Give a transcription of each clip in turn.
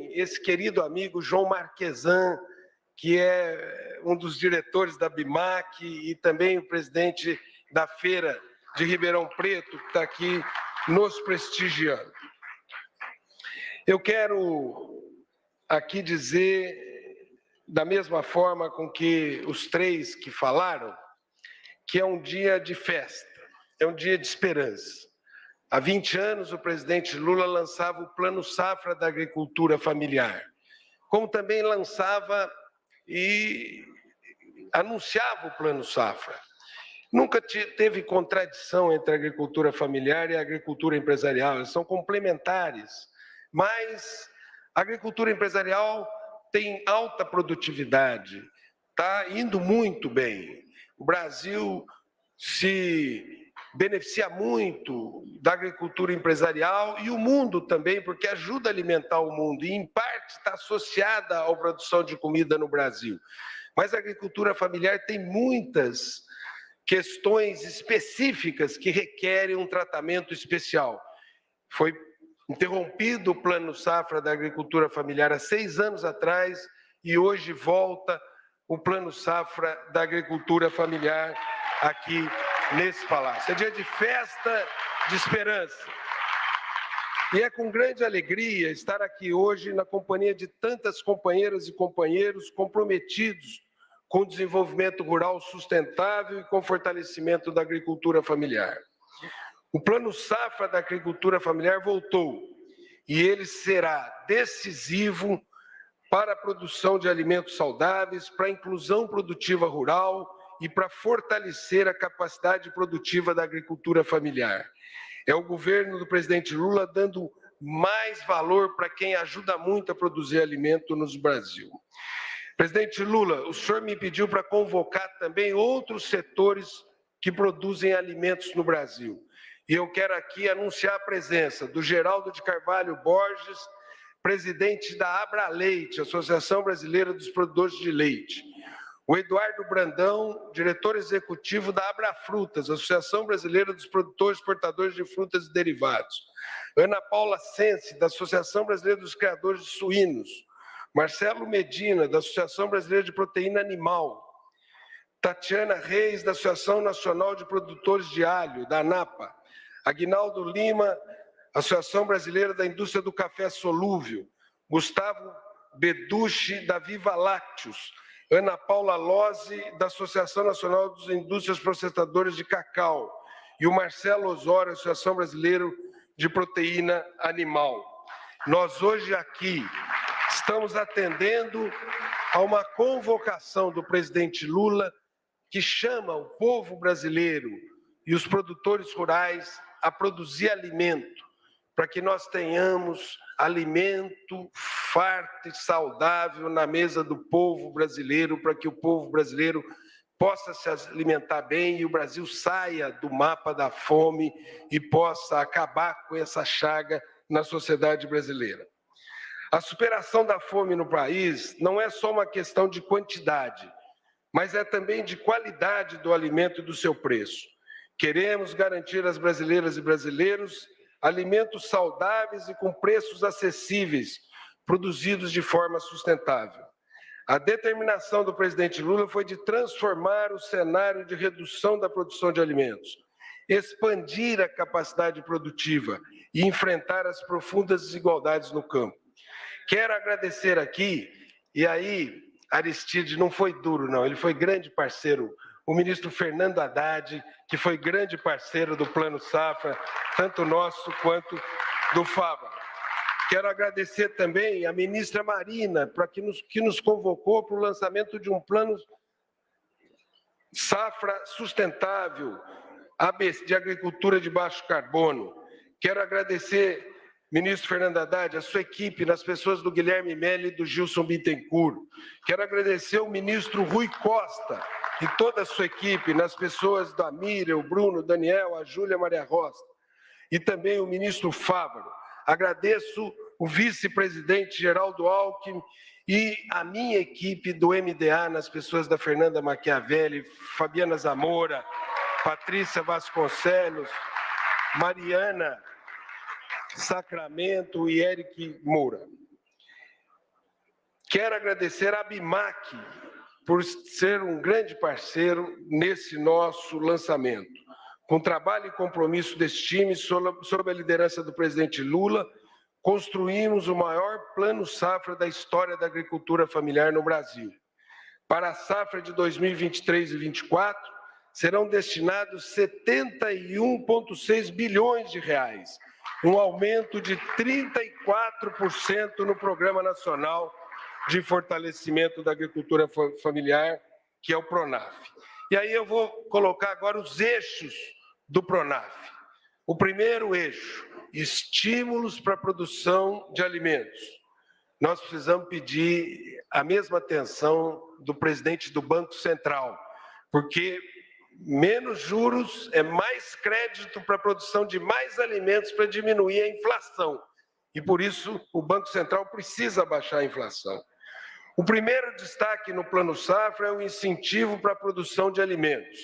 também esse querido amigo João Marquesan, que é um dos diretores da BIMAC e também o presidente da Feira de Ribeirão Preto, que está aqui nos prestigiando. Eu quero aqui dizer, da mesma forma com que os três que falaram, que é um dia de festa, é um dia de esperança. Há 20 anos, o presidente Lula lançava o Plano Safra da Agricultura Familiar, como também lançava e anunciava o Plano Safra. Nunca teve contradição entre a agricultura familiar e a agricultura empresarial, elas são complementares, mas a agricultura empresarial tem alta produtividade, está indo muito bem. O Brasil se beneficia muito da agricultura empresarial e o mundo também, porque ajuda a alimentar o mundo e, em parte, está associada à produção de comida no Brasil. Mas a agricultura familiar tem muitas questões específicas que requerem um tratamento especial. Foi interrompido o Plano Safra da Agricultura Familiar há 6 anos atrás e hoje volta o Plano Safra da Agricultura Familiar aqui nesse palácio. É dia de festa, de esperança. E é com grande alegria estar aqui hoje na companhia de tantas companheiras e companheiros comprometidos com o desenvolvimento rural sustentável e com o fortalecimento da agricultura familiar. O Plano Safra da Agricultura Familiar voltou e ele será decisivo para a produção de alimentos saudáveis, para a inclusão produtiva rural e para fortalecer a capacidade produtiva da agricultura familiar. É o governo do presidente Lula dando mais valor para quem ajuda muito a produzir alimento no Brasil. Presidente Lula, o senhor me pediu para convocar também outros setores que produzem alimentos no Brasil. E eu quero aqui anunciar a presença do Geraldo de Carvalho Borges, presidente da Abraleite, Associação Brasileira dos Produtores de Leite. O Eduardo Brandão, diretor executivo da Abrafrutas, Associação Brasileira dos Produtores e Exportadores de Frutas e Derivados. Ana Paula Sense, da Associação Brasileira dos Criadores de Suínos. Marcelo Medina, da Associação Brasileira de Proteína Animal. Tatiana Reis, da Associação Nacional de Produtores de Alho, da ANAPA. Aguinaldo Lima, Associação Brasileira da Indústria do Café Solúvel. Gustavo Beducci, da Viva Lácteos. Ana Paula Lozzi, da Associação Nacional das Indústrias Processadoras de Cacau. E o Marcelo Osório, Associação Brasileira de Proteína Animal. Nós hoje aqui estamos atendendo a uma convocação do presidente Lula que chama o povo brasileiro e os produtores rurais a produzir alimento, para que nós tenhamos alimento farto e saudável na mesa do povo brasileiro, para que o povo brasileiro possa se alimentar bem e o Brasil saia do mapa da fome e possa acabar com essa chaga na sociedade brasileira. A superação da fome no país não é só uma questão de quantidade, mas é também de qualidade do alimento e do seu preço. Queremos garantir às brasileiras e brasileiros alimentos saudáveis e com preços acessíveis, produzidos de forma sustentável. A determinação do presidente Lula foi de transformar o cenário de redução da produção de alimentos, expandir a capacidade produtiva e enfrentar as profundas desigualdades no campo. Quero agradecer aqui, e aí Aristide não foi duro não, ele foi grande parceiro, o ministro Fernando Haddad, que foi grande parceiro do Plano Safra, tanto nosso quanto do Fava. Quero agradecer também a ministra Marina, que nos convocou para o lançamento de um plano safra sustentável de agricultura de baixo carbono. Quero agradecer, ministro Fernando Haddad, a sua equipe, nas pessoas do Guilherme Melli e do Gilson Bittencourt. Quero agradecer o ministro Rui Costa e toda a sua equipe, nas pessoas da Miriam, o Bruno, o Daniel, a Júlia Maria Rosta, e também o ministro Fávaro. Agradeço o vice-presidente Geraldo Alckmin e a minha equipe do MDA, nas pessoas da Fernanda Machiavelli, Fabiana Zamora, Patrícia Vasconcelos, Mariana Sacramento e Eric Moura. Quero agradecer à BIMAC por ser um grande parceiro nesse nosso lançamento. Com trabalho e compromisso desse time, sob a liderança do presidente Lula, construímos o maior plano safra da história da agricultura familiar no Brasil. Para a safra de 2023 e 2024, serão destinados 71,6 bilhões de reais, um aumento de 34% no Programa Nacional de Fortalecimento da Agricultura Familiar, que é o PRONAF. E aí eu vou colocar agora os eixos do PRONAF. O primeiro eixo, estímulos para a produção de alimentos. Nós precisamos pedir a mesma atenção do presidente do Banco Central, porque menos juros é mais crédito para a produção de mais alimentos para diminuir a inflação. E por isso o Banco Central precisa baixar a inflação. O primeiro destaque no Plano Safra é o incentivo para a produção de alimentos.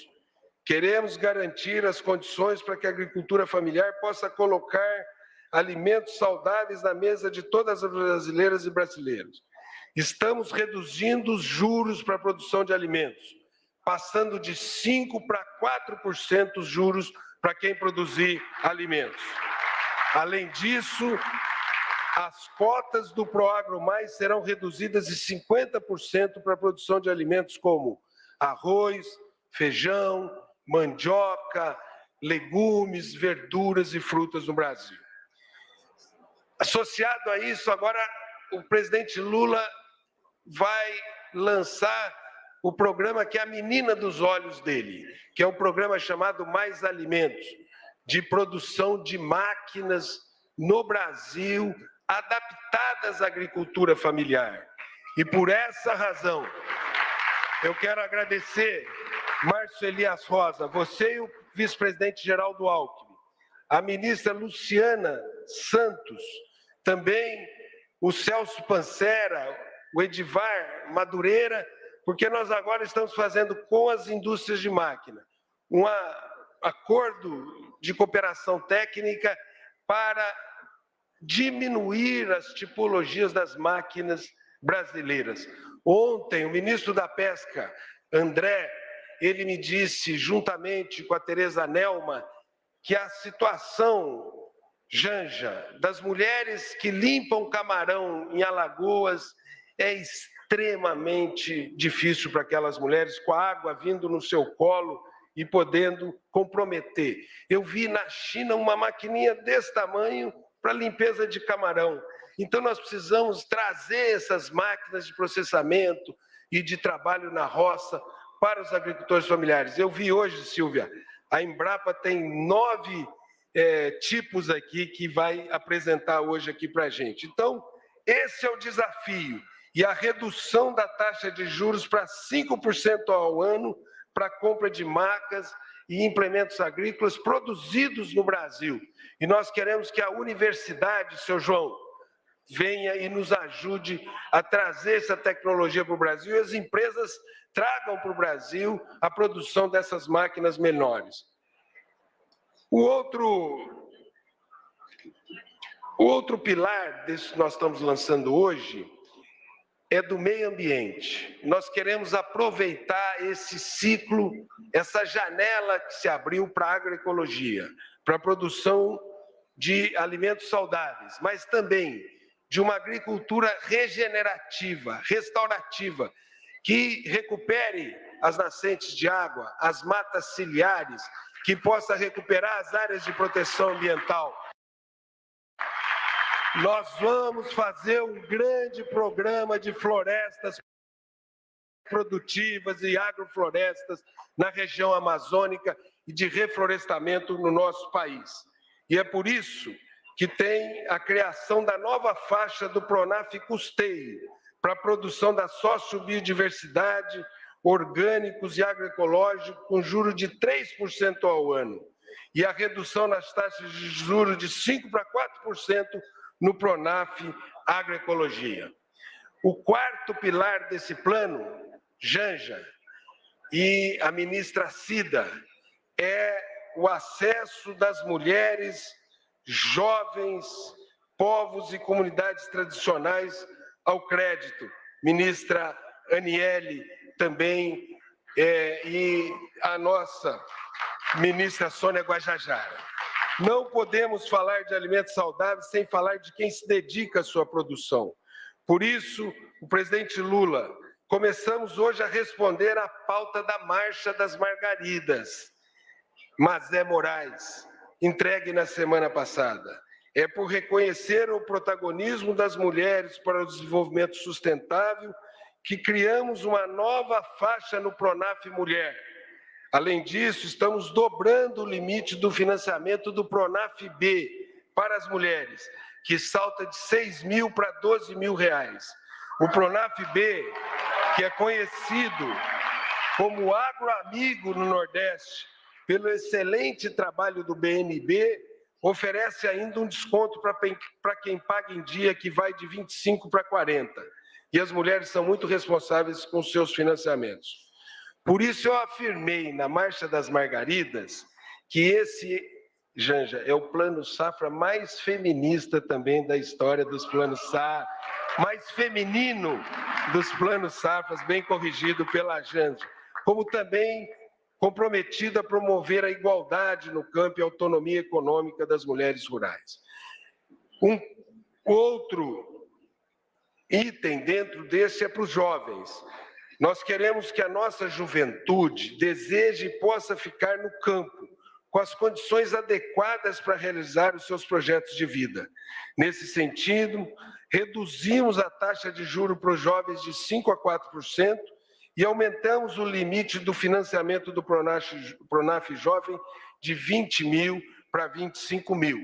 Queremos garantir as condições para que a agricultura familiar possa colocar alimentos saudáveis na mesa de todas as brasileiras e brasileiros. Estamos reduzindo os juros para a produção de alimentos, passando de 5% para 4% os juros para quem produzir alimentos. Além disso, as cotas do Proagro Mais serão reduzidas de 50% para a produção de alimentos como arroz, feijão, mandioca, legumes, verduras e frutas no Brasil. Associado a isso, agora o presidente Lula vai lançar o programa que é a menina dos olhos dele, que é um programa chamado Mais Alimentos, de produção de máquinas no Brasil, adaptadas à agricultura familiar. E por essa razão, eu quero agradecer, Márcio Elias Rosa, você e o vice-presidente Geraldo Alckmin, a ministra Luciana Santos, também o Celso Pancera, o Edivar Madureira, porque nós agora estamos fazendo com as indústrias de máquina um acordo de cooperação técnica para diminuir as tipologias das máquinas brasileiras. Ontem, o ministro da Pesca, André, ele me disse, juntamente com a Tereza Nelma, que a situação, Janja, das mulheres que limpam camarão em Alagoas é extremamente difícil para aquelas mulheres, com a água vindo no seu colo e podendo comprometer. Eu vi na China uma maquininha desse tamanho para limpeza de camarão. Então, nós precisamos trazer essas máquinas de processamento e de trabalho na roça para os agricultores familiares. Eu vi hoje, Silvia, a Embrapa tem 9 tipos aqui que vai apresentar hoje aqui para a gente. Então, esse é o desafio. E a redução da taxa de juros para 5% ao ano para a compra de macas e implementos agrícolas produzidos no Brasil. E nós queremos que a universidade, seu João, venha e nos ajude a trazer essa tecnologia para o Brasil e as empresas tragam para o Brasil a produção dessas máquinas menores. O outro pilar desse que nós estamos lançando hoje é do meio ambiente. Nós queremos aproveitar esse ciclo, essa janela que se abriu para a agroecologia, para a produção de alimentos saudáveis, mas também de uma agricultura regenerativa, restaurativa, que recupere as nascentes de água, as matas ciliares, que possa recuperar as áreas de proteção ambiental. Nós vamos fazer um grande programa de florestas produtivas e agroflorestas na região amazônica e de reflorestamento no nosso país. E é por isso que tem a criação da nova faixa do PRONAF Custeio, para a produção da sociobiodiversidade, orgânicos e agroecológicos, com juros de 3% ao ano, e a redução nas taxas de juros de 5% para 4% no PRONAF Agroecologia. O quarto pilar desse plano, Janja, e a ministra Cida, é o acesso das mulheres, jovens, povos e comunidades tradicionais ao crédito, ministra Aniele também, e a nossa ministra Sônia Guajajara. Não podemos falar de alimentos saudáveis sem falar de quem se dedica à sua produção. Por isso, o presidente Lula, começamos hoje a responder à pauta da Marcha das Margaridas, Mazé Moraes, entregue na semana passada. É por reconhecer o protagonismo das mulheres para o desenvolvimento sustentável que criamos uma nova faixa no Pronaf Mulher. Além disso, estamos dobrando o limite do financiamento do Pronaf B para as mulheres, que salta de R$6.000 para R$12.000. O Pronaf B, que é conhecido como agroamigo no Nordeste, pelo excelente trabalho do BNB, oferece ainda um desconto para quem paga em dia, que vai de 25 para 40. E as mulheres são muito responsáveis com seus financiamentos. Por isso eu afirmei na Marcha das Margaridas que esse, Janja, é o plano safra mais feminista também da história dos planos safra, mais feminino dos planos safras, bem corrigido pela Janja, como também comprometido a promover a igualdade no campo e a autonomia econômica das mulheres rurais. Um outro item dentro desse é para os jovens. Nós queremos que a nossa juventude deseje e possa ficar no campo, com as condições adequadas para realizar os seus projetos de vida. Nesse sentido, reduzimos a taxa de juros para os jovens de 5% a 4%, e aumentamos o limite do financiamento do Pronaf Jovem de 20.000 para 25.000.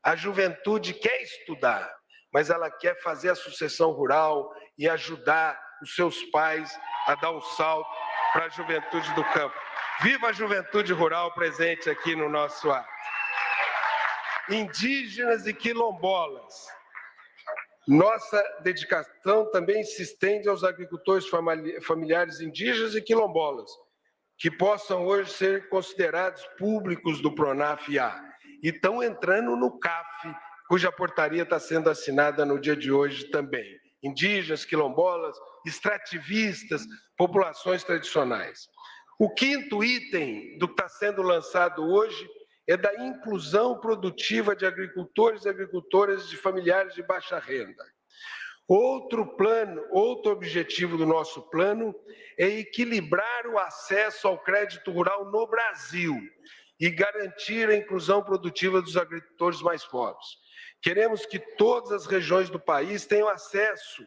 A juventude quer estudar, mas ela quer fazer a sucessão rural e ajudar os seus pais a dar um salto para a juventude do campo. Viva a juventude rural presente aqui no nosso ato. Indígenas e quilombolas. Nossa dedicação também se estende aos agricultores familiares indígenas e quilombolas, que possam hoje ser considerados públicos do Pronaf-A e estão entrando no CAF, cuja portaria está sendo assinada no dia de hoje também. Indígenas, quilombolas, extrativistas, populações tradicionais. O quinto item do que está sendo lançado hoje é da inclusão produtiva de agricultores e agricultoras de familiares de baixa renda. Outro objetivo do nosso plano é equilibrar o acesso ao crédito rural no Brasil e garantir a inclusão produtiva dos agricultores mais pobres. Queremos que todas as regiões do país tenham acesso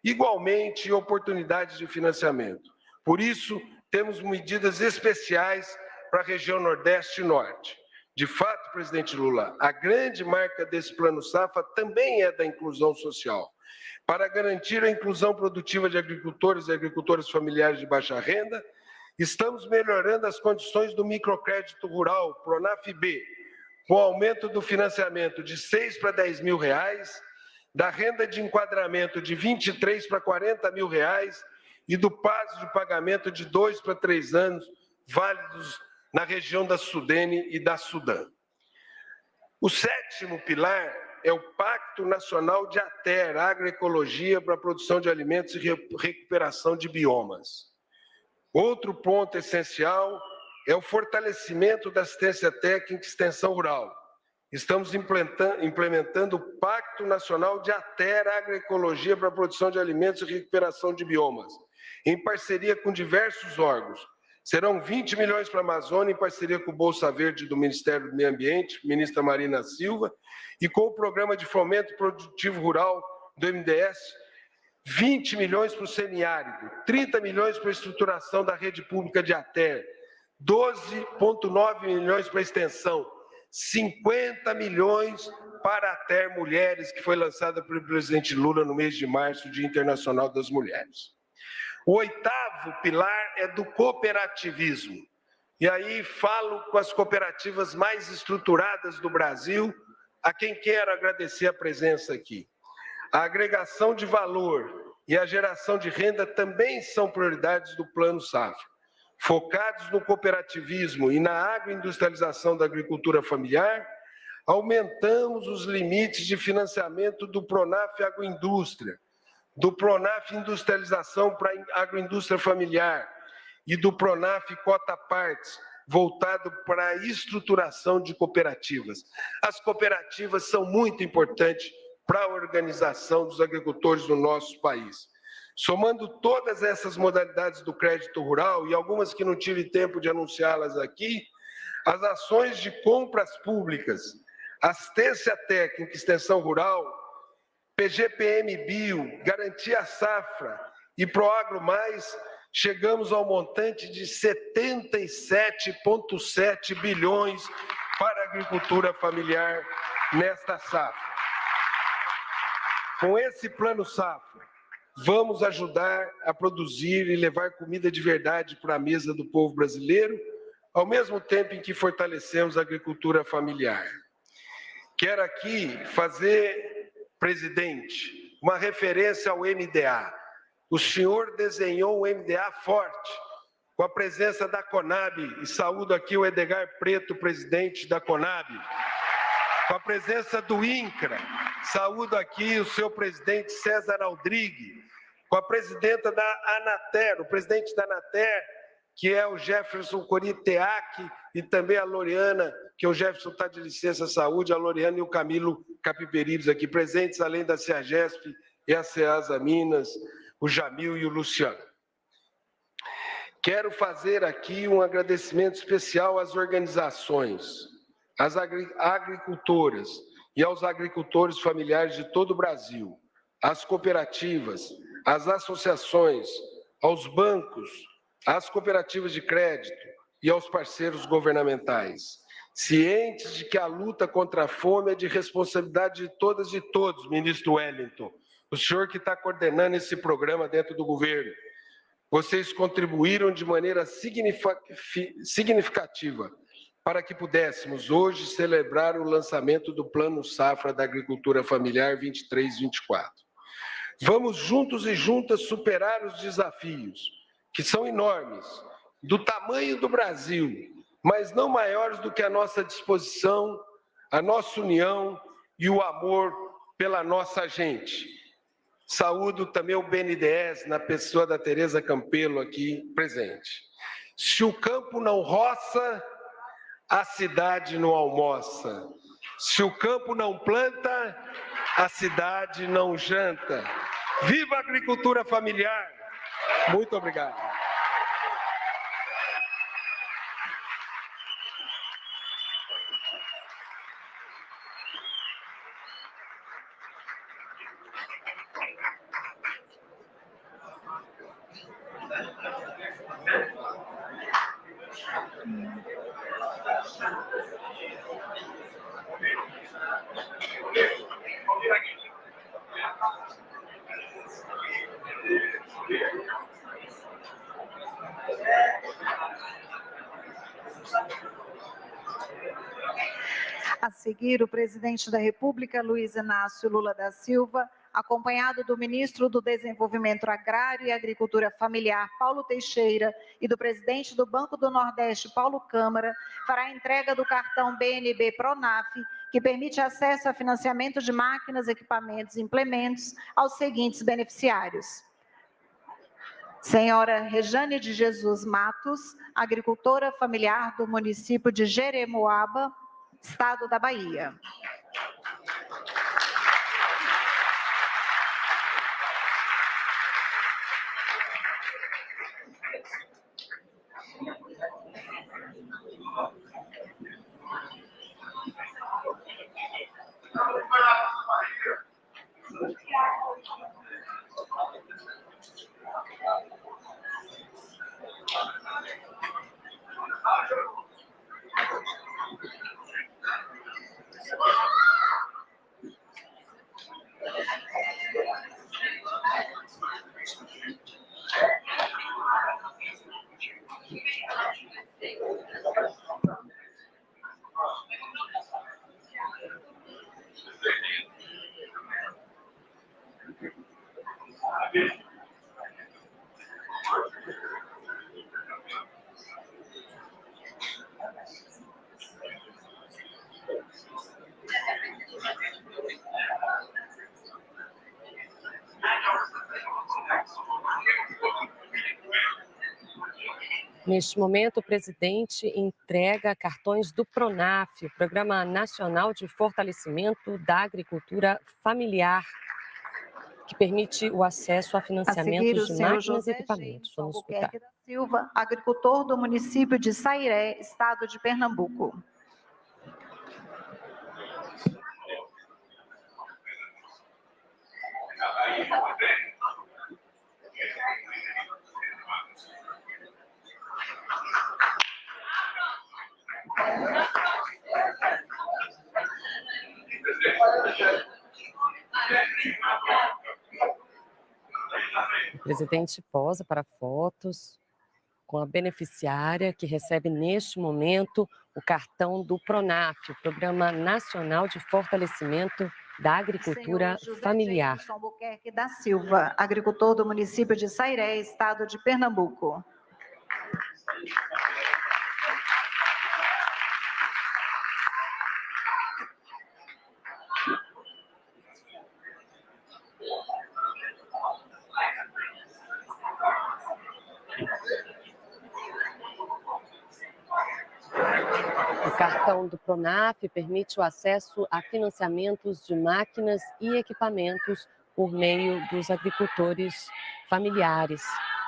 igualmente a oportunidades de financiamento. Por isso, temos medidas especiais para a região Nordeste e Norte. De fato, presidente Lula, a grande marca desse plano safra também é da inclusão social. Para garantir a inclusão produtiva de agricultores e agricultoras familiares de baixa renda, estamos melhorando as condições do microcrédito rural, Pronaf B, com aumento do financiamento de R$6 para R$10.000, da renda de enquadramento de R$23 para R$40.000 e do prazo de pagamento de 2 para 3 anos, válidos na região da Sudene e da Sudã. O sétimo pilar é o Pacto Nacional de ATER, Agroecologia para a Produção de Alimentos e Recuperação de Biomas. Outro ponto essencial é o fortalecimento da assistência técnica e extensão rural. Estamos implementando o Pacto Nacional de ATER, Agroecologia para a Produção de Alimentos e Recuperação de Biomas, em parceria com diversos órgãos. Serão 20 milhões para a Amazônia, em parceria com o Bolsa Verde do Ministério do Meio Ambiente, ministra Marina Silva, e com o Programa de Fomento Produtivo Rural do MDS, 20 milhões para o semiárido, 30 milhões para a estruturação da rede pública de ATER, 12,9 milhões para a extensão, 50 milhões para a ATER Mulheres, que foi lançada pelo presidente Lula no mês de março, Dia Internacional das Mulheres. O oitavo pilar é do cooperativismo. E aí falo com as cooperativas mais estruturadas do Brasil, a quem quero agradecer a presença aqui. A agregação de valor e a geração de renda também são prioridades do Plano Safra. Focados no cooperativismo e na agroindustrialização da agricultura familiar, aumentamos os limites de financiamento do Pronaf Agroindústria, do Pronaf Industrialização para a Agroindústria Familiar e do Pronaf Cota Partes, voltado para a estruturação de cooperativas. As cooperativas são muito importantes para a organização dos agricultores do nosso país. Somando todas essas modalidades do crédito rural, e algumas que não tive tempo de anunciá-las aqui, as ações de compras públicas, assistência técnica e extensão rural, PGPM Bio, Garantia Safra e Proagro Mais, chegamos ao montante de 77,7 bilhões para a agricultura familiar nesta safra. Com esse plano safra, vamos ajudar a produzir e levar comida de verdade para a mesa do povo brasileiro, ao mesmo tempo em que fortalecemos a agricultura familiar. Quero aqui fazer, presidente, uma referência ao MDA. O senhor desenhou um MDA forte, com a presença da Conab, e saúdo aqui o Edgar Preto, presidente da Conab, com a presença do INCRA, saúdo aqui o seu presidente César Aldrigue, com a presidenta da Anater, o presidente da Anater, que é o Jefferson Coriteac, e também a Loriana, que o Jefferson está de licença saúde, a Loriana e o Camilo Capiperibes aqui presentes, além da CEAGESP e a CEASA Minas, o Jamil e o Luciano. Quero fazer aqui um agradecimento especial às organizações, às agricultoras e aos agricultores familiares de todo o Brasil, às cooperativas, às associações, aos bancos, às cooperativas de crédito e aos parceiros governamentais, cientes de que a luta contra a fome é de responsabilidade de todas e todos, ministro Wellington, o senhor que está coordenando esse programa dentro do governo. Vocês contribuíram de maneira significativa para que pudéssemos hoje celebrar o lançamento do Plano Safra da Agricultura Familiar 23-24. Vamos juntos e juntas superar os desafios, que são enormes, do tamanho do Brasil, mas não maiores do que a nossa disposição, a nossa união e o amor pela nossa gente. Saúdo também o BNDES, na pessoa da Tereza Campelo aqui presente. Se o campo não roça, a cidade não almoça. Se o campo não planta, a cidade não janta. Viva a agricultura familiar! Muito obrigado. A seguir, o presidente da República, Luiz Inácio Lula da Silva, acompanhado do ministro do Desenvolvimento Agrário e Agricultura Familiar, Paulo Teixeira, e do presidente do Banco do Nordeste, Paulo Câmara, fará a entrega do cartão BNB Pronaf, que permite acesso a financiamento de máquinas, equipamentos e implementos aos seguintes beneficiários. Senhora Rejane de Jesus Matos, agricultora familiar do município de Jeremoabo, Estado da Bahia. Neste momento, o presidente entrega cartões do PRONAF, o Programa Nacional de Fortalecimento da Agricultura Familiar, que permite o acesso a financiamentos de máquinas e equipamentos. Vamos escutar. Da Silva, agricultor do município de Sairé, estado de Pernambuco. O presidente posa para fotos com a beneficiária que recebe neste momento o cartão do PRONAF, o Programa Nacional de Fortalecimento da Agricultura Familiar. Albuquerque da Silva, agricultor do município de Sairé, estado de Pernambuco. O cartão do PRONAF permite o acesso a financiamentos de máquinas e equipamentos por meio dos agricultores familiares.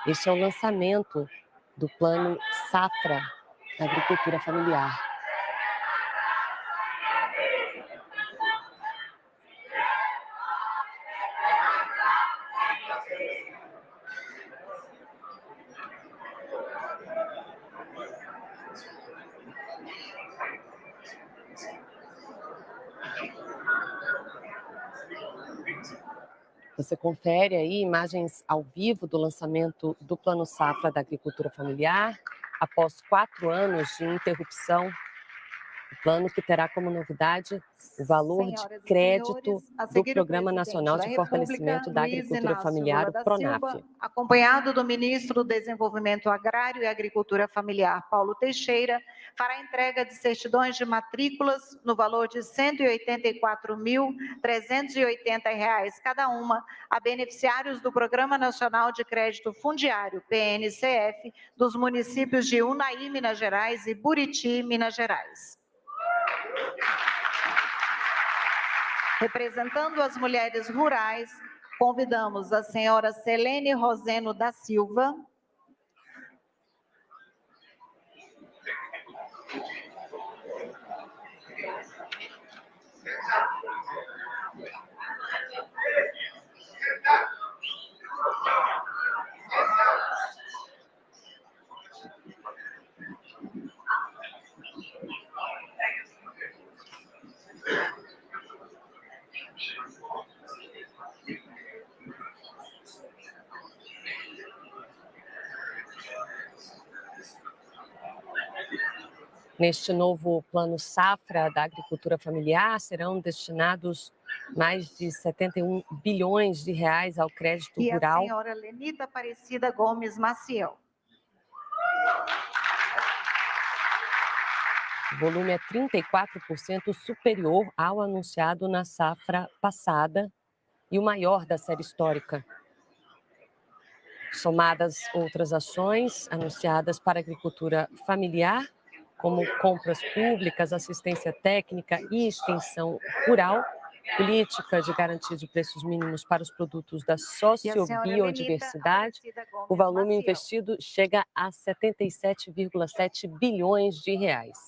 Este é o lançamento do Plano Safra da Agricultura Familiar. Você confere aí imagens ao vivo do lançamento do Plano Safra da Agricultura Familiar, após 4 anos de interrupção. O plano que terá como novidade o valor de crédito do Programa Nacional de Fortalecimento da Agricultura Familiar, o PRONAF. Acompanhado do ministro do Desenvolvimento Agrário e Agricultura Familiar, Paulo Teixeira, fará entrega de certidões de matrículas no valor de R$ 184.380 cada uma a beneficiários do Programa Nacional de Crédito Fundiário, PNCF, dos municípios de Unai, Minas Gerais e Buriti, Minas Gerais. Representando as mulheres rurais, convidamos a senhora Selene Roseno da Silva, Neste novo Plano Safra da Agricultura Familiar, serão destinados mais de 71 bilhões de reais ao crédito rural. E a senhora Lenita Aparecida Gomes Maciel. O volume é 34% superior ao anunciado na safra passada e o maior da série histórica. Somadas outras ações anunciadas para a agricultura familiar, como compras públicas, assistência técnica e extensão rural, política de garantia de preços mínimos para os produtos da sociobiodiversidade, o volume investido chega a 77,7 bilhões de reais.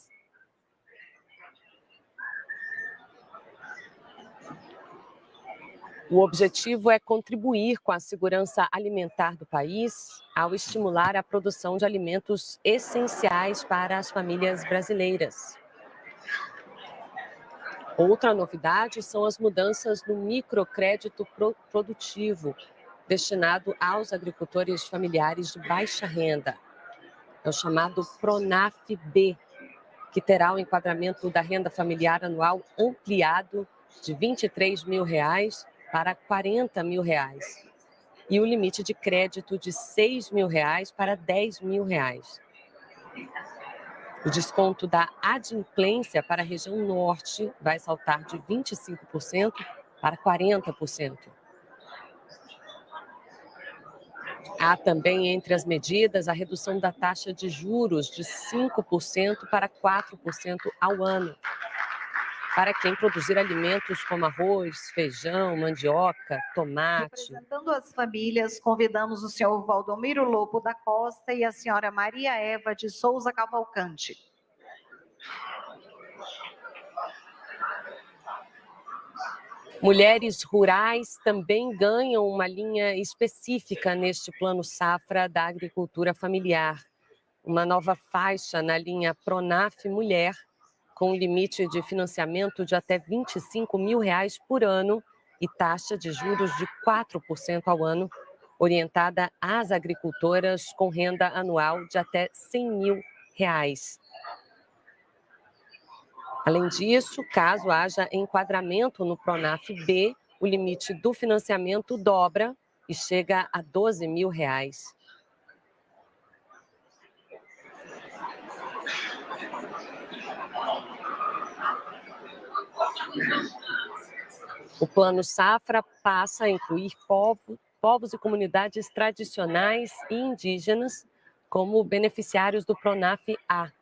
O objetivo é contribuir com a segurança alimentar do país ao estimular a produção de alimentos essenciais para as famílias brasileiras. Outra novidade são as mudanças no microcrédito produtivo, destinado aos agricultores familiares de baixa renda. É o chamado PRONAF-B, que terá o enquadramento da renda familiar anual ampliado de R$ 23.000 para R$ 40.000 e o limite de crédito de R$ 6.000 para R$ 10.000. O desconto da adimplência para a região norte vai saltar de 25% para 40%. Há também entre as medidas a redução da taxa de juros de 5% para 4% ao ano, para quem produzir alimentos como arroz, feijão, mandioca, tomate. Representando as famílias, convidamos o senhor Valdomiro Lobo da Costa e a senhora Maria Eva de Souza Cavalcante. Mulheres rurais também ganham uma linha específica neste Plano Safra da Agricultura Familiar. Uma nova faixa na linha Pronaf Mulher, com limite de financiamento de até R$ 25 mil por ano e taxa de juros de 4% ao ano, orientada às agricultoras com renda anual de até R$ 100 mil. Além disso, caso haja enquadramento no Pronaf B, o limite do financiamento dobra e chega a R$ 12 mil. O Plano Safra passa a incluir povos e comunidades tradicionais e indígenas como beneficiários do Pronaf A.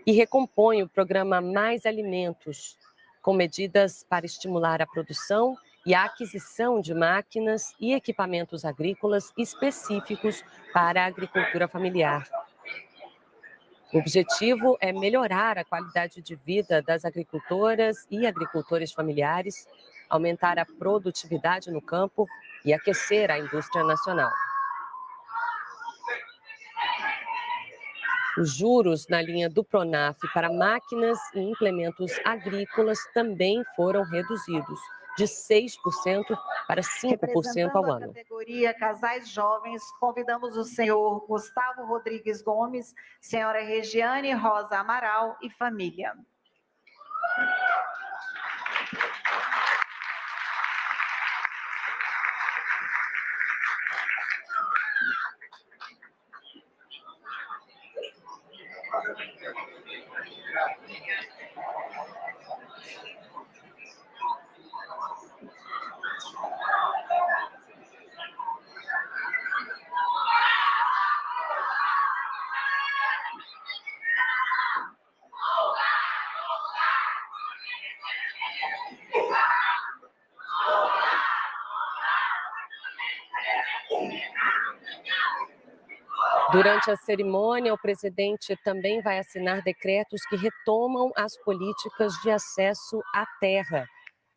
E recompõe o programa Mais Alimentos, com medidas para estimular a produção e a aquisição de máquinas e equipamentos agrícolas específicos para a agricultura familiar. O objetivo é melhorar a qualidade de vida das agricultoras e agricultores familiares, aumentar a produtividade no campo e aquecer a indústria nacional. Os juros na linha do Pronaf para máquinas e implementos agrícolas também foram reduzidos, de 6% para 5% ao ano. Representando a categoria Casais Jovens, convidamos o senhor Gustavo Rodrigues Gomes, senhora Regiane Rosa Amaral e família. Durante a cerimônia, o presidente também vai assinar decretos que retomam as políticas de acesso à terra.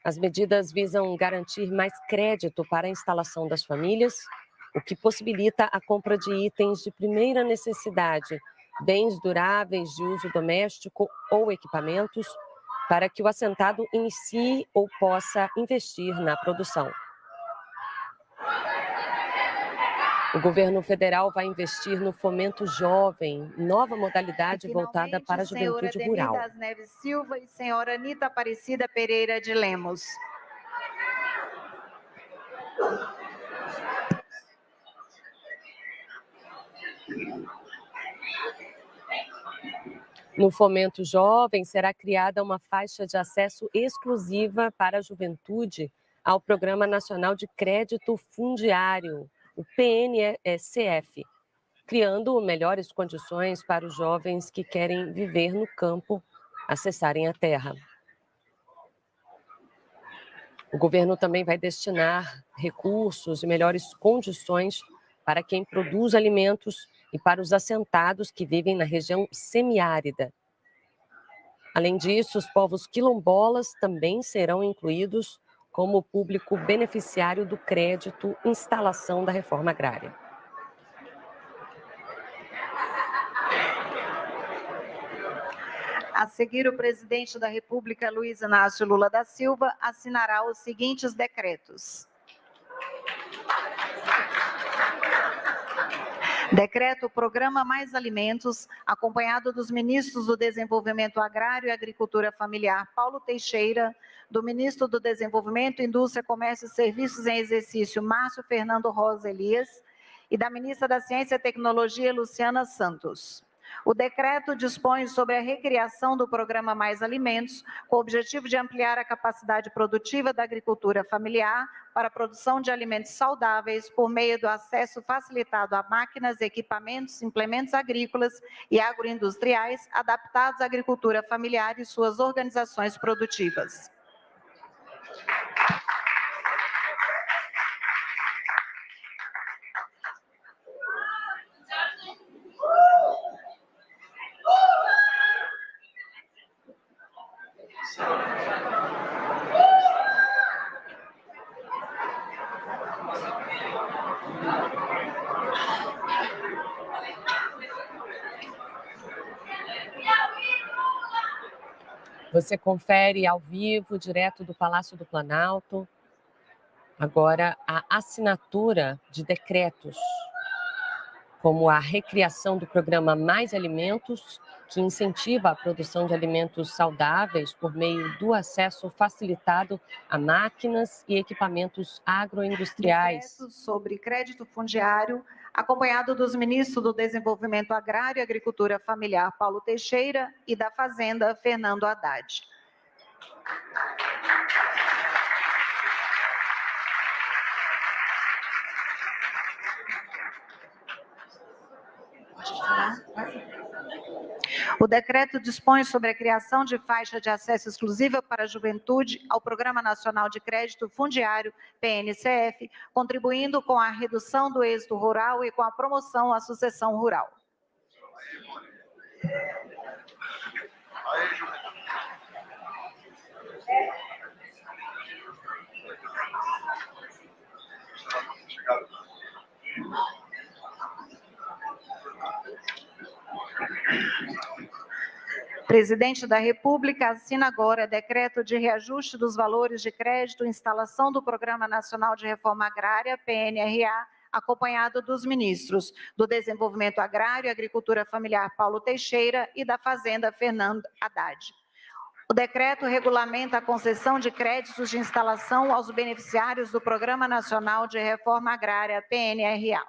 As medidas visam garantir mais crédito para a instalação das famílias, o que possibilita a compra de itens de primeira necessidade, bens duráveis de uso doméstico ou equipamentos, para que o assentado inicie ou possa investir na produção. O governo federal vai investir no Fomento Jovem, nova modalidade voltada para a juventude rural. Senhora Ademir das Neves Silva e senhora Anita Aparecida Pereira de Lemos. No Fomento Jovem, será criada uma faixa de acesso exclusiva para a juventude ao Programa Nacional de Crédito Fundiário, o PNCF, criando melhores condições para os jovens que querem viver no campo, acessarem a terra. O governo também vai destinar recursos e melhores condições para quem produz alimentos e para os assentados que vivem na região semiárida. Além disso, os povos quilombolas também serão incluídos como público beneficiário do crédito instalação da reforma agrária. A seguir, o presidente da República, Luiz Inácio Lula da Silva, assinará os seguintes decretos. Decreto Programa Mais Alimentos, acompanhado dos ministros do Desenvolvimento Agrário e Agricultura Familiar, Paulo Teixeira, do ministro do Desenvolvimento, Indústria, Comércio e Serviços em exercício, Márcio Fernando Rosa Elias, e da ministra da Ciência e Tecnologia, Luciana Santos. O decreto dispõe sobre a recriação do Programa Mais Alimentos, com o objetivo de ampliar a capacidade produtiva da agricultura familiar para a produção de alimentos saudáveis por meio do acesso facilitado a máquinas, equipamentos, implementos agrícolas e agroindustriais adaptados à agricultura familiar e suas organizações produtivas. Você confere ao vivo, direto do Palácio do Planalto, agora a assinatura de decretos, como a recriação do programa Mais Alimentos, que incentiva a produção de alimentos saudáveis por meio do acesso facilitado a máquinas e equipamentos agroindustriais. Decreto sobre crédito fundiário, acompanhado dos ministros do Desenvolvimento Agrário e Agricultura Familiar, Paulo Teixeira, e da Fazenda, Fernando Haddad. O decreto dispõe sobre a criação de faixa de acesso exclusiva para a juventude ao Programa Nacional de Crédito Fundiário, PNCF, contribuindo com a redução do êxodo rural e com a promoção à sucessão rural. Presidente da República assina agora decreto de reajuste dos valores de crédito e instalação do Programa Nacional de Reforma Agrária, PNRA, acompanhado dos ministros do Desenvolvimento Agrário e Agricultura Familiar, Paulo Teixeira, e da Fazenda, Fernando Haddad. O decreto regulamenta a concessão de créditos de instalação aos beneficiários do Programa Nacional de Reforma Agrária, PNRA.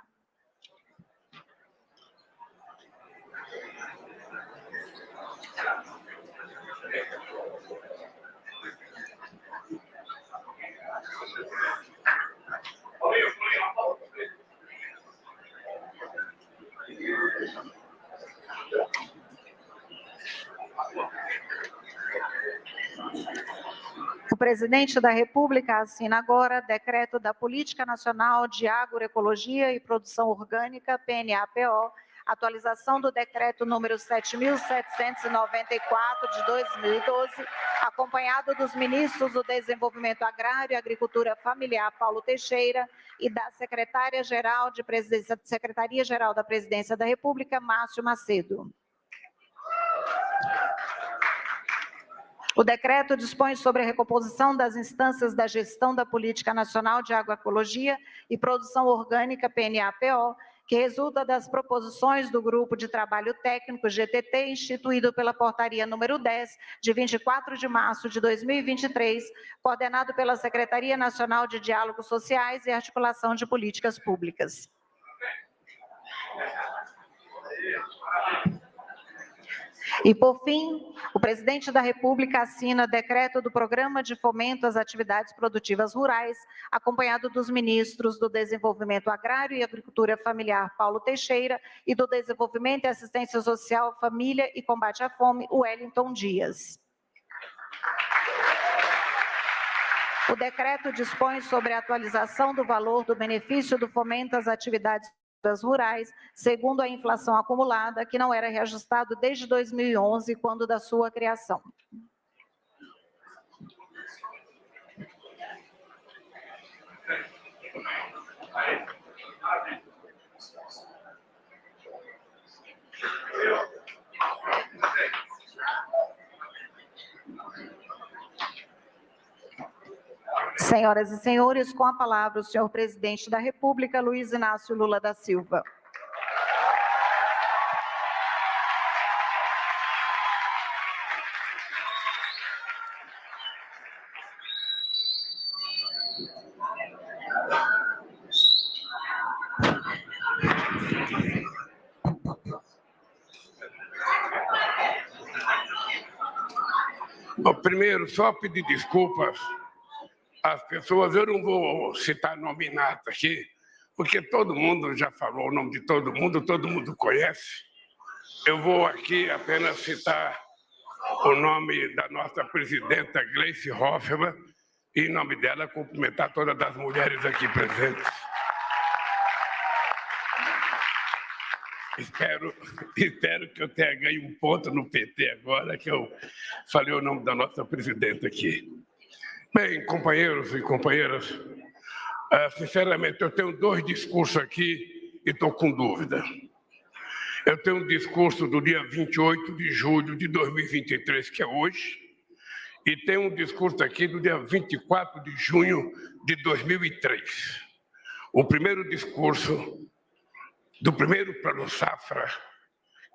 O presidente da República assina agora decreto da Política Nacional de Agroecologia e Produção Orgânica, PNAPO, atualização do decreto número 7.794 de 2012, acompanhado dos ministros do Desenvolvimento Agrário e Agricultura Familiar, Paulo Teixeira, e da Secretaria-Geral da Presidência da República, Márcio Macedo. O decreto dispõe sobre a recomposição das instâncias da gestão da Política Nacional de Agroecologia e Produção Orgânica, PNAPO, que resulta das proposições do Grupo de Trabalho Técnico, GTT, instituído pela Portaria número 10, de 24 de março de 2023, coordenado pela Secretaria Nacional de Diálogos Sociais e Articulação de Políticas Públicas. E, por fim, o presidente da República assina decreto do Programa de Fomento às Atividades Produtivas Rurais, acompanhado dos ministros do Desenvolvimento Agrário e Agricultura Familiar, Paulo Teixeira, e do Desenvolvimento e Assistência Social, Família e Combate à Fome, Wellington Dias. O decreto dispõe sobre a atualização do valor do benefício do fomento às atividades rurais, segundo a inflação acumulada, que não era reajustado desde 2011, quando da sua criação. Senhoras e senhores, com a palavra o senhor presidente da República, Luiz Inácio Lula da Silva. Bom, primeiro, só pedir desculpas as pessoas, eu não vou citar nominato aqui, porque todo mundo já falou o nome de todo mundo conhece. Eu vou aqui apenas citar o nome da nossa presidenta Gleice Hoffmann e, em nome dela, cumprimentar todas as mulheres aqui presentes. Espero que eu tenha ganho um ponto no PT agora, que eu falei o nome da nossa presidenta aqui. Bem, companheiros e companheiras, sinceramente, eu tenho 2 discursos aqui e estou com dúvida. Eu tenho um discurso do dia 28 de julho de 2023, que é hoje, e tenho um discurso aqui do dia 24 de junho de 2003. O primeiro discurso do primeiro Plano Safra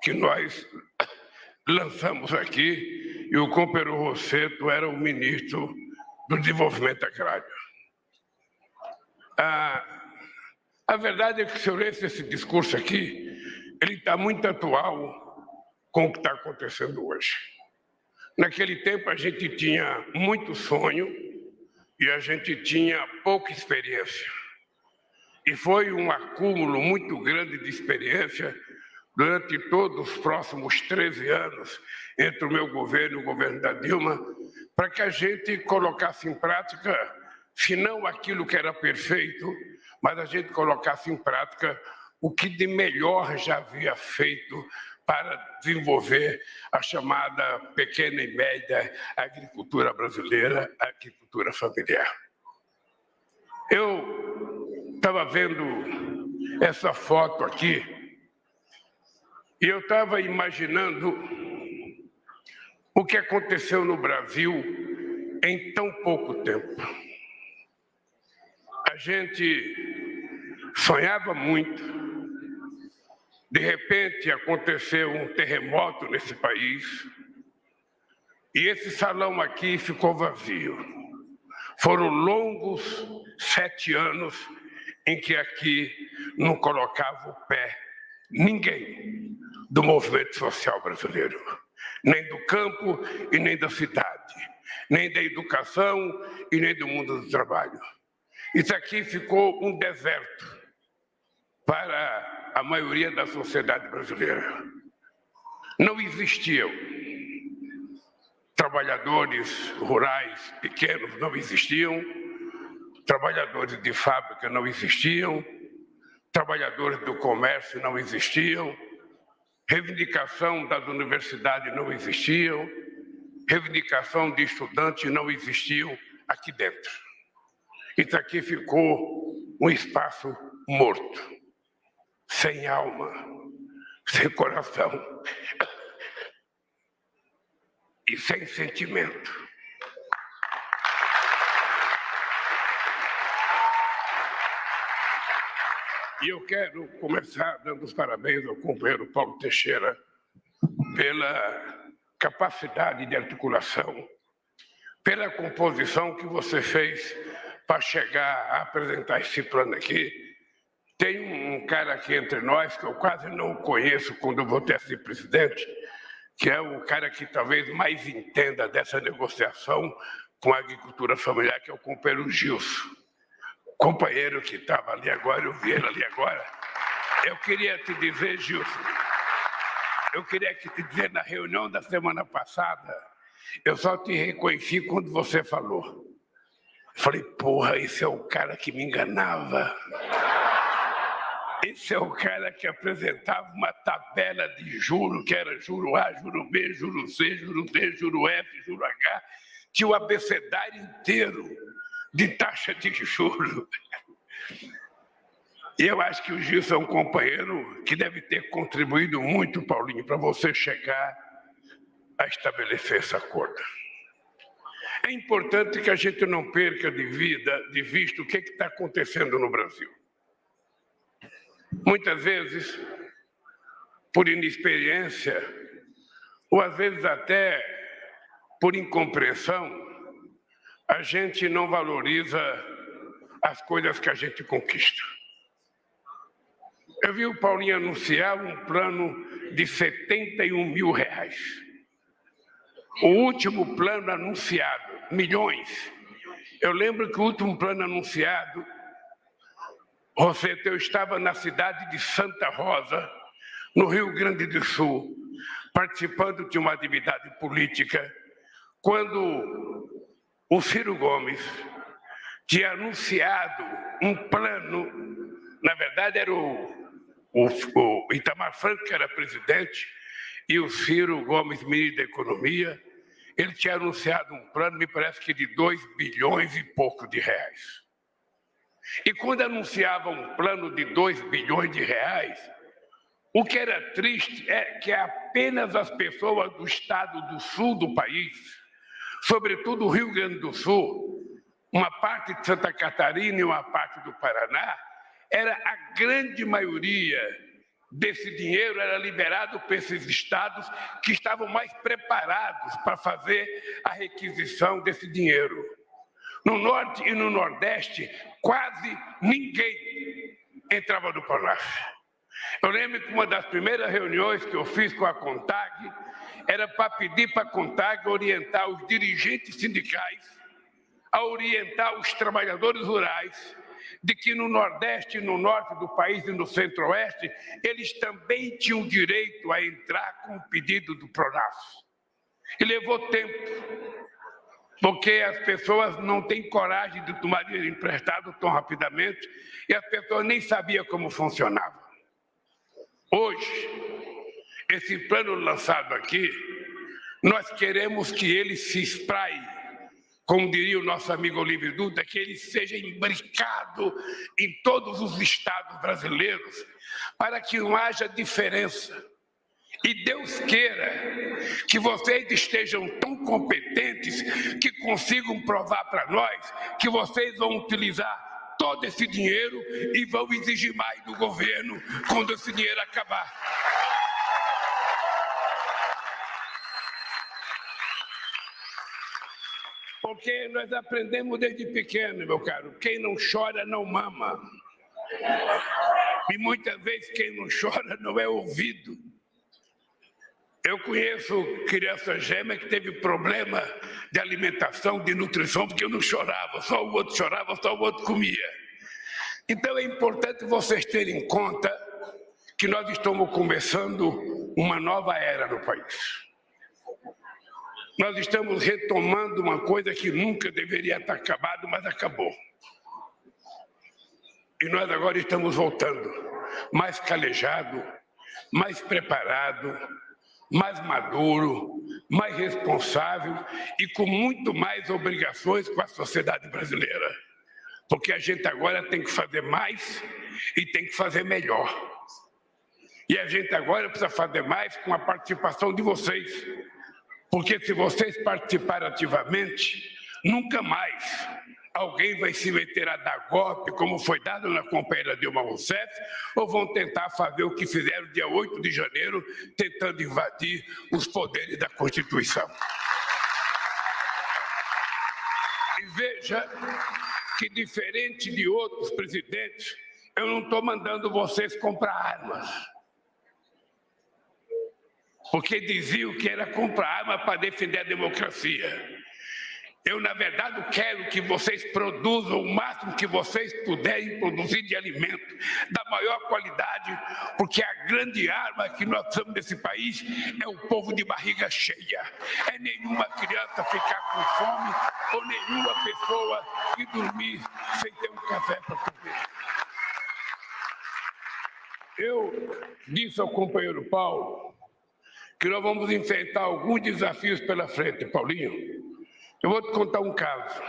que nós lançamos aqui, e o companheiro Rossetto era o ministro do Desenvolvimento Agrário. A verdade é que, se eu lesse esse discurso aqui, ele está muito atual com o que está acontecendo hoje. Naquele tempo, a gente tinha muito sonho e a gente tinha pouca experiência. E foi um acúmulo muito grande de experiência durante todos os próximos 13 anos, entre o meu governo e o governo da Dilma, para que a gente colocasse em prática, se não aquilo que era perfeito, mas a gente colocasse em prática o que de melhor já havia feito para desenvolver a chamada pequena e média agricultura brasileira, a agricultura familiar. Eu estava vendo essa foto aqui e eu estava imaginando o que aconteceu no Brasil em tão pouco tempo. A gente sonhava muito. De repente, aconteceu um terremoto nesse país e esse salão aqui ficou vazio. Foram longos 7 anos em que aqui não colocava o pé ninguém do movimento social brasileiro, nem do campo e nem da cidade, nem da educação e nem do mundo do trabalho. Isso aqui ficou um deserto para a maioria da sociedade brasileira. Não existiam trabalhadores rurais pequenos, não existiam, trabalhadores de fábrica não existiam, trabalhadores do comércio não existiam, reivindicação das universidades não existiam, reivindicação de estudantes não existiam aqui dentro. Isso aqui ficou um espaço morto, sem alma, sem coração e sem sentimento. E eu quero começar dando os parabéns ao companheiro Paulo Teixeira pela capacidade de articulação, pela composição que você fez para chegar a apresentar esse plano aqui. Tem um cara aqui entre nós que eu quase não conheço quando eu vou ter esse presidente, que é o cara que talvez mais entenda dessa negociação com a agricultura familiar, que é o companheiro Gilson. Companheiro que estava ali agora, eu vi ele ali agora. Eu queria te dizer, Gilson, na reunião da semana passada, eu só te reconheci quando você falou. Eu falei, porra, esse é o cara que me enganava. Esse é o cara que apresentava uma tabela de juro, que era juro A, juro B, juro C, juro D, juro F, juro H. Tinha o abecedário inteiro de taxa de juros. E eu acho que o Gilson é um companheiro que deve ter contribuído muito, Paulinho, para você chegar a estabelecer esse acordo. É importante que a gente não perca de vista o que está acontecendo no Brasil. Muitas vezes, por inexperiência, ou às vezes até por incompreensão, a gente não valoriza as coisas que a gente conquista. Eu vi o Paulinho anunciar um plano de R$71 mil. O último plano anunciado, milhões, Eu lembro que o último plano anunciado, Rosseto, eu estava na cidade de Santa Rosa, no Rio Grande do Sul, participando de uma atividade política, quando o Ciro Gomes tinha anunciado um plano, na verdade era o Itamar Franco que era presidente e o Ciro Gomes, ministro da Economia. Ele tinha anunciado um plano, me parece que de 2 bilhões e pouco de reais. E quando anunciava um plano de 2 bilhões de reais, o que era triste é que apenas as pessoas do estado do sul do país, sobretudo o Rio Grande do Sul, uma parte de Santa Catarina e uma parte do Paraná, era a grande maioria desse dinheiro era liberado para esses estados que estavam mais preparados para fazer a requisição desse dinheiro. No Norte e no Nordeste, quase ninguém entrava no Pronaf. Eu lembro que uma das primeiras reuniões que eu fiz com a CONTAG era para pedir para a CONTAG orientar os dirigentes sindicais, a orientar os trabalhadores rurais, de que no Nordeste, no Norte do país e no Centro-Oeste, eles também tinham direito a entrar com o pedido do Pronaf. E levou tempo, porque as pessoas não têm coragem de tomar dinheiro emprestado tão rapidamente e as pessoas nem sabiam como funcionava. Hoje, esse plano lançado aqui, nós queremos que ele se espraie, como diria o nosso amigo Olívio Dutra, que ele seja imbricado em todos os estados brasileiros, para que não haja diferença. E Deus queira que vocês estejam tão competentes que consigam provar para nós que vocês vão utilizar todo esse dinheiro e vão exigir mais do governo quando esse dinheiro acabar. Porque nós aprendemos desde pequeno, meu caro, quem não chora não mama. E muitas vezes quem não chora não é ouvido. Eu conheço criança gêmea que teve problema de alimentação, de nutrição, porque eu não chorava, só o outro chorava, só o outro comia. Então é importante vocês terem em conta que nós estamos começando uma nova era no país. Nós estamos retomando uma coisa que nunca deveria estar acabado, mas acabou. E nós agora estamos voltando mais calejado, mais preparado, mais maduro, mais responsável e com muito mais obrigações com a sociedade brasileira. Porque a gente agora tem que fazer mais e tem que fazer melhor. E a gente agora precisa fazer mais com a participação de vocês. Porque se vocês participarem ativamente, nunca mais alguém vai se meter a dar golpe, como foi dado na companheira Dilma Rousseff, ou vão tentar fazer o que fizeram dia 8 de janeiro, tentando invadir os poderes da Constituição. E veja que, diferente de outros presidentes, eu não estou mandando vocês comprar armas. Porque diziam que era comprar arma para defender a democracia. Eu, na verdade, quero que vocês produzam o máximo que vocês puderem produzir de alimento, da maior qualidade, porque a grande arma que nós temos nesse país é o povo de barriga cheia. É nenhuma criança ficar com fome ou nenhuma pessoa ir dormir sem ter um café para comer. Eu disse ao companheiro Paulo que nós vamos enfrentar alguns desafios pela frente, Paulinho. Eu vou te contar um caso.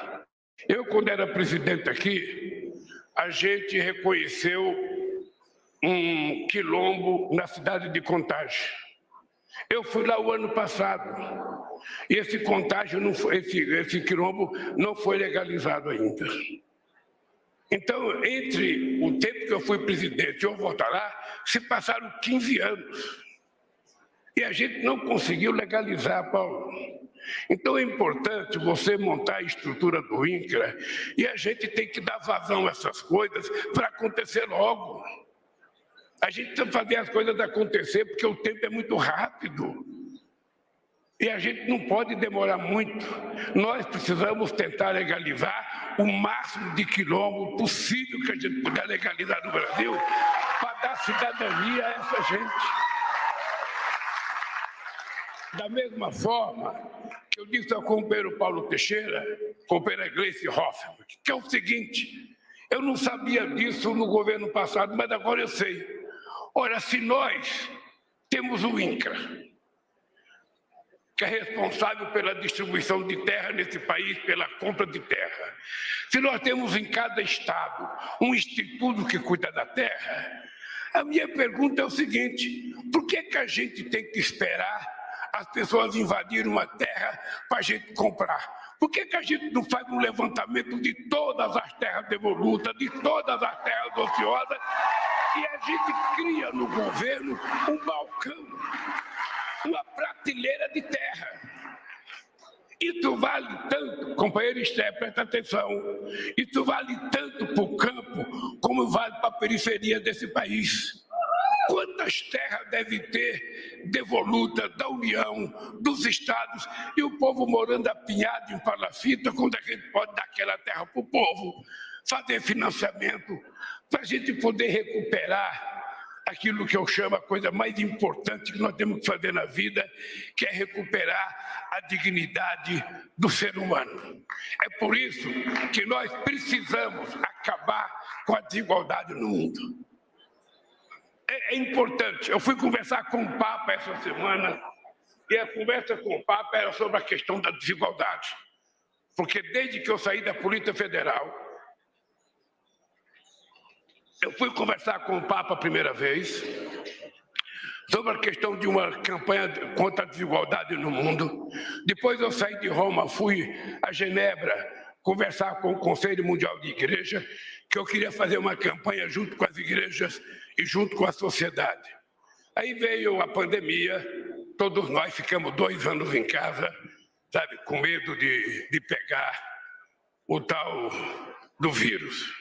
Eu, quando era presidente aqui, a gente reconheceu um quilombo na cidade de Contagem. Eu fui lá o ano passado e esse quilombo não foi legalizado ainda. Então, entre o tempo que eu fui presidente e eu voltar lá, se passaram 15 anos. E a gente não conseguiu legalizar, Paulo. Então é importante você montar a estrutura do INCRA e a gente tem que dar vazão a essas coisas para acontecer logo. A gente precisa fazer as coisas acontecer porque o tempo é muito rápido. E a gente não pode demorar muito. Nós precisamos tentar legalizar o máximo de quilômetros possível que a gente puder legalizar no Brasil para dar cidadania a essa gente. Da mesma forma que eu disse ao companheiro Paulo Teixeira, companheira Gleice Hoffmann, que é o seguinte: eu não sabia disso no governo passado, mas agora eu sei. Ora, se nós temos o INCRA, que é responsável pela distribuição de terra nesse país, pela compra de terra, se nós temos em cada estado um instituto que cuida da terra, a minha pergunta é o seguinte: por que a gente tem que esperar as pessoas invadirem uma terra para a gente comprar? Por que a gente não faz um levantamento de todas as terras devolutas, de todas as terras ociosas, e a gente cria no governo um balcão, uma prateleira de terra? Isso vale tanto, companheiro Esther, presta atenção, isso vale tanto para o campo como vale para a periferia desse país. Quantas terras deve ter devoluta da União, dos estados, e o povo morando apinhado em palafita, quando a gente pode dar aquela terra para o povo, fazer financiamento, para a gente poder recuperar aquilo que eu chamo a coisa mais importante que nós temos que fazer na vida, que é recuperar a dignidade do ser humano. É por isso que nós precisamos acabar com a desigualdade no mundo. É importante. Eu fui conversar com o Papa essa semana, e a conversa com o Papa era sobre a questão da desigualdade. Porque desde que eu saí da Polícia Federal, eu fui conversar com o Papa a primeira vez sobre a questão de uma campanha contra a desigualdade no mundo. Depois eu saí de Roma, fui a Genebra conversar com o Conselho Mundial de Igreja, que eu queria fazer uma campanha junto com as igrejas e junto com a sociedade. Aí veio a pandemia, todos nós ficamos 2 anos em casa, sabe, com medo de pegar o tal do vírus.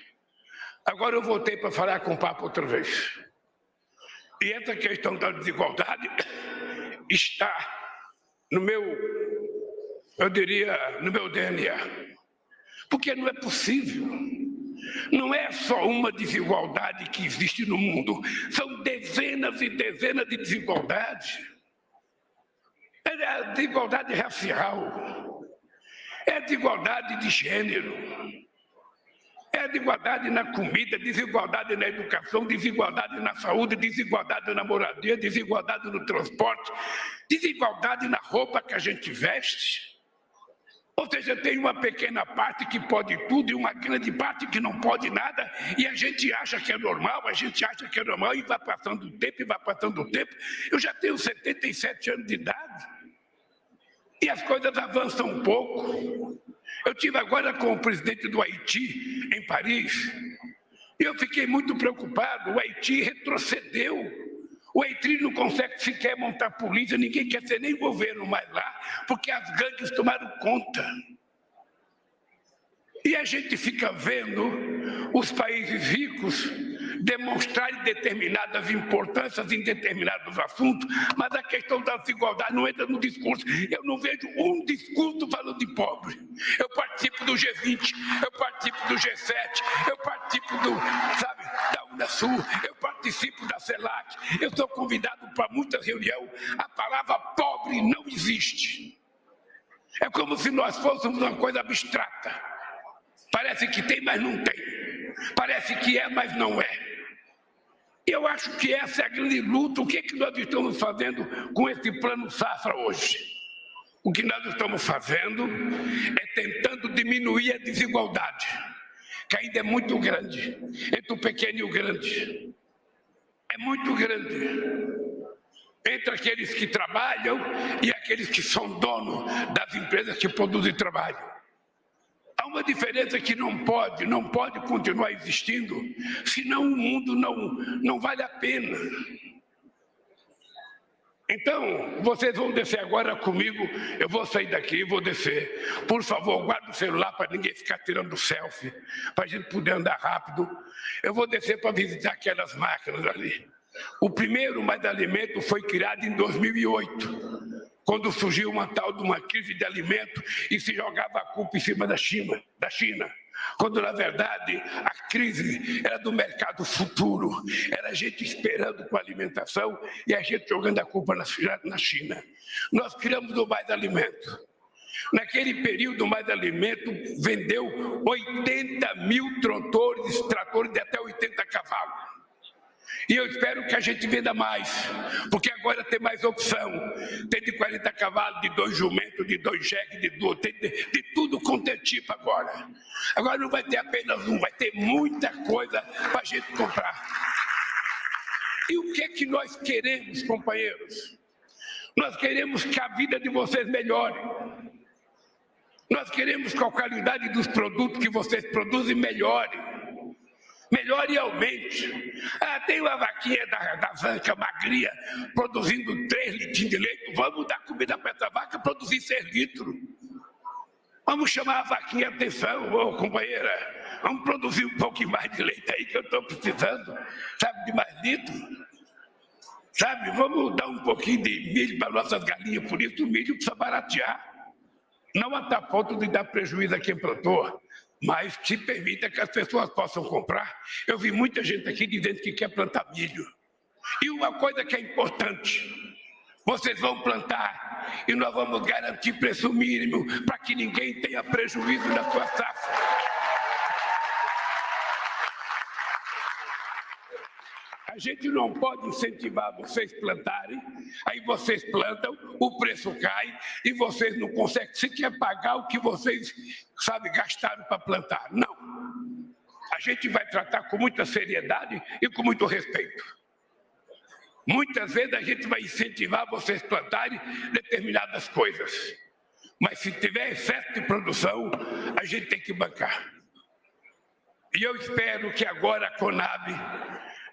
Agora eu voltei para falar com o Papa outra vez. E essa questão da desigualdade está no meu, eu diria, no meu DNA. Porque não é possível. Não é só uma desigualdade que existe no mundo, são dezenas e dezenas de desigualdades. É a desigualdade racial, é a desigualdade de gênero, é a desigualdade na comida, desigualdade na educação, desigualdade na saúde, desigualdade na moradia, desigualdade no transporte, desigualdade na roupa que a gente veste. Ou seja, tem uma pequena parte que pode tudo e uma grande parte que não pode nada, e a gente acha que é normal, e vai passando o tempo, Eu já tenho 77 anos de idade, e as coisas avançam um pouco. Eu estive agora com o presidente do Haiti, em Paris, e eu fiquei muito preocupado. O Haiti retrocedeu. O Haiti não consegue sequer montar polícia, ninguém quer ser nem governo mais lá, porque as gangues tomaram conta. E a gente fica vendo os países ricos demonstrarem determinadas importâncias em determinados assuntos, mas a questão da desigualdade não entra no discurso. Eu não vejo um discurso falando de pobre. Eu participo do G20, eu participo do G7, eu participo da Unasul, eu participo da CELAC, eu sou convidado para muitas reuniões. A palavra pobre não existe. É como se nós fôssemos uma coisa abstrata. Parece que tem, mas não tem. Parece que é, mas não é. Eu acho que essa é a grande luta. O que é que nós estamos fazendo com esse plano Safra hoje? O que nós estamos fazendo é tentando diminuir a desigualdade, que ainda é muito grande, entre o pequeno e o grande. É muito grande. Entre aqueles que trabalham e aqueles que são donos das empresas que produzem trabalho. Há uma diferença que não pode continuar existindo, senão o mundo não vale a pena. Então, vocês vão descer agora comigo, eu vou sair daqui e vou descer. Por favor, guarde o celular para ninguém ficar tirando selfie, para a gente poder andar rápido. Eu vou descer para visitar aquelas máquinas ali. O primeiro Mais Alimento foi criado em 2008. Quando surgiu uma tal de uma crise de alimento e se jogava a culpa em cima da China. quando, na verdade, a crise era do mercado futuro, era a gente esperando com a alimentação e a gente jogando a culpa na China. Nós criamos o Mais Alimento. Naquele período, o Mais Alimento vendeu 80 mil tratores de até 80 cavalos. E eu espero que a gente venda mais, porque agora tem mais opção. Tem de 40 cavalos, de 2 jumentos, de 2 jeques, de 2, tem de tudo quanto é tipo agora. Agora não vai ter apenas um, vai ter muita coisa para a gente comprar. E o que é que nós queremos, companheiros? Nós queremos que a vida de vocês melhore. Nós queremos que a qualidade dos produtos que vocês produzem melhore. Melhore e aumente. Tem uma vaquinha da Zanca magria produzindo 3 litros de leite. Vamos dar comida para essa vaca produzir 6 litros. Vamos chamar a vaquinha a atenção, ô companheira. Vamos produzir um pouquinho mais de leite aí que eu estou precisando. Sabe, de mais litros. Sabe, vamos dar um pouquinho de milho para nossas galinhas. Por isso o milho precisa baratear. Não até ponto de dar prejuízo a quem plantou, mas que permita que as pessoas possam comprar. Eu vi muita gente aqui dizendo que quer plantar milho. E uma coisa que é importante, vocês vão plantar e nós vamos garantir preço mínimo para que ninguém tenha prejuízo na sua safra. A gente não pode incentivar vocês plantarem, aí vocês plantam, o preço cai e vocês não conseguem sequer pagar o que vocês, gastaram para plantar. Não. A gente vai tratar com muita seriedade e com muito respeito. Muitas vezes a gente vai incentivar vocês a plantarem determinadas coisas, mas se tiver excesso de produção, a gente tem que bancar. E eu espero que agora a Conab,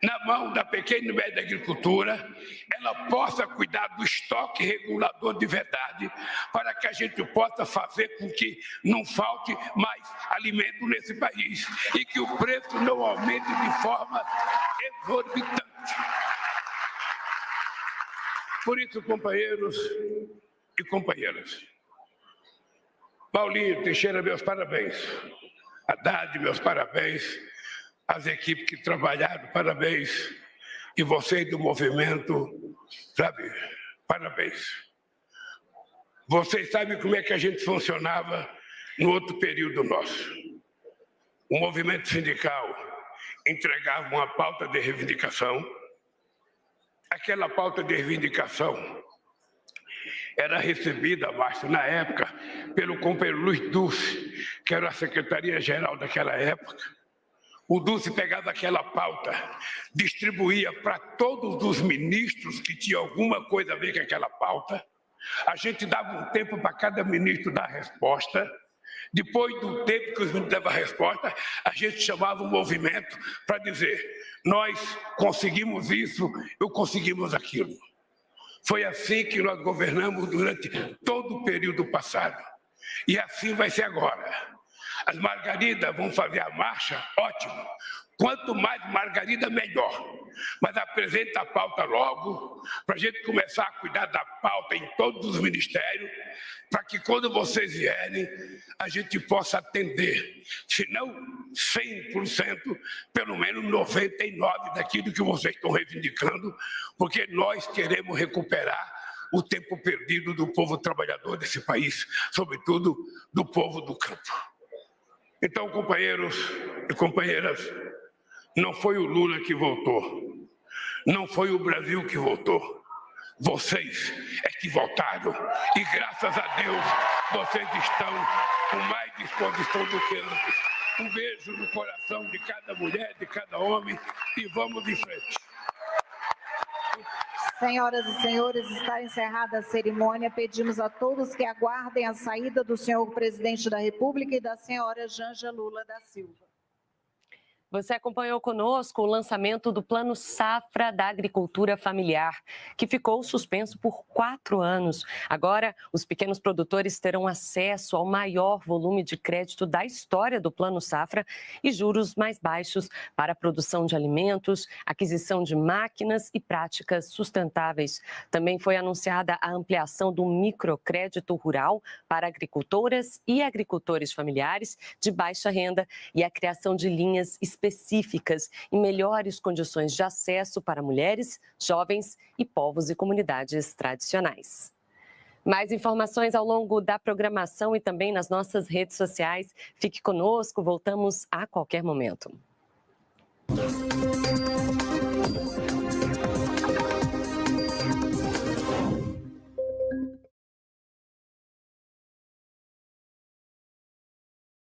na mão da pequena e média agricultura, ela possa cuidar do estoque regulador de verdade, para que a gente possa fazer com que não falte mais alimento nesse país e que o preço não aumente de forma exorbitante. Por isso, companheiros e companheiras, Paulinho Teixeira, meus parabéns. Haddad, meus parabéns. As equipes que trabalharam, parabéns. E vocês do movimento, parabéns. Vocês sabem como é que a gente funcionava no outro período nosso. O movimento sindical entregava uma pauta de reivindicação. Aquela pauta de reivindicação era recebida, Márcio, na época, pelo companheiro Luiz Dulce, que era a secretaria-geral daquela época. O Dulce pegava aquela pauta, distribuía para todos os ministros que tinham alguma coisa a ver com aquela pauta. A gente dava um tempo para cada ministro dar a resposta. Depois do tempo que os ministros davam a resposta, a gente chamava o movimento para dizer: nós conseguimos isso, eu conseguimos aquilo. Foi assim que nós governamos durante todo o período passado. E assim vai ser agora. As margaridas vão fazer a marcha, ótimo. Quanto mais margarida, melhor. Mas apresenta a pauta logo, para a gente começar a cuidar da pauta em todos os ministérios, para que quando vocês vierem, a gente possa atender. Se não 100%, pelo menos 99% daquilo que vocês estão reivindicando, porque nós queremos recuperar o tempo perdido do povo trabalhador desse país, sobretudo do povo do campo. Então, companheiros e companheiras, não foi o Lula que voltou, não foi o Brasil que voltou, vocês é que voltaram e, graças a Deus, vocês estão com mais disposição do que antes. Um beijo no coração de cada mulher, de cada homem e vamos em frente. Senhoras e senhores, está encerrada a cerimônia. Pedimos a todos que aguardem a saída do senhor presidente da República e da senhora Janja Lula da Silva. Você acompanhou conosco o lançamento do Plano Safra da Agricultura Familiar, que ficou suspenso por 4 anos. Agora, os pequenos produtores terão acesso ao maior volume de crédito da história do Plano Safra e juros mais baixos para a produção de alimentos, aquisição de máquinas e práticas sustentáveis. Também foi anunciada a ampliação do microcrédito rural para agricultoras e agricultores familiares de baixa renda e a criação de linhas específicas e melhores condições de acesso para mulheres, jovens e povos e comunidades tradicionais. Mais informações ao longo da programação e também nas nossas redes sociais. Fique conosco, voltamos a qualquer momento.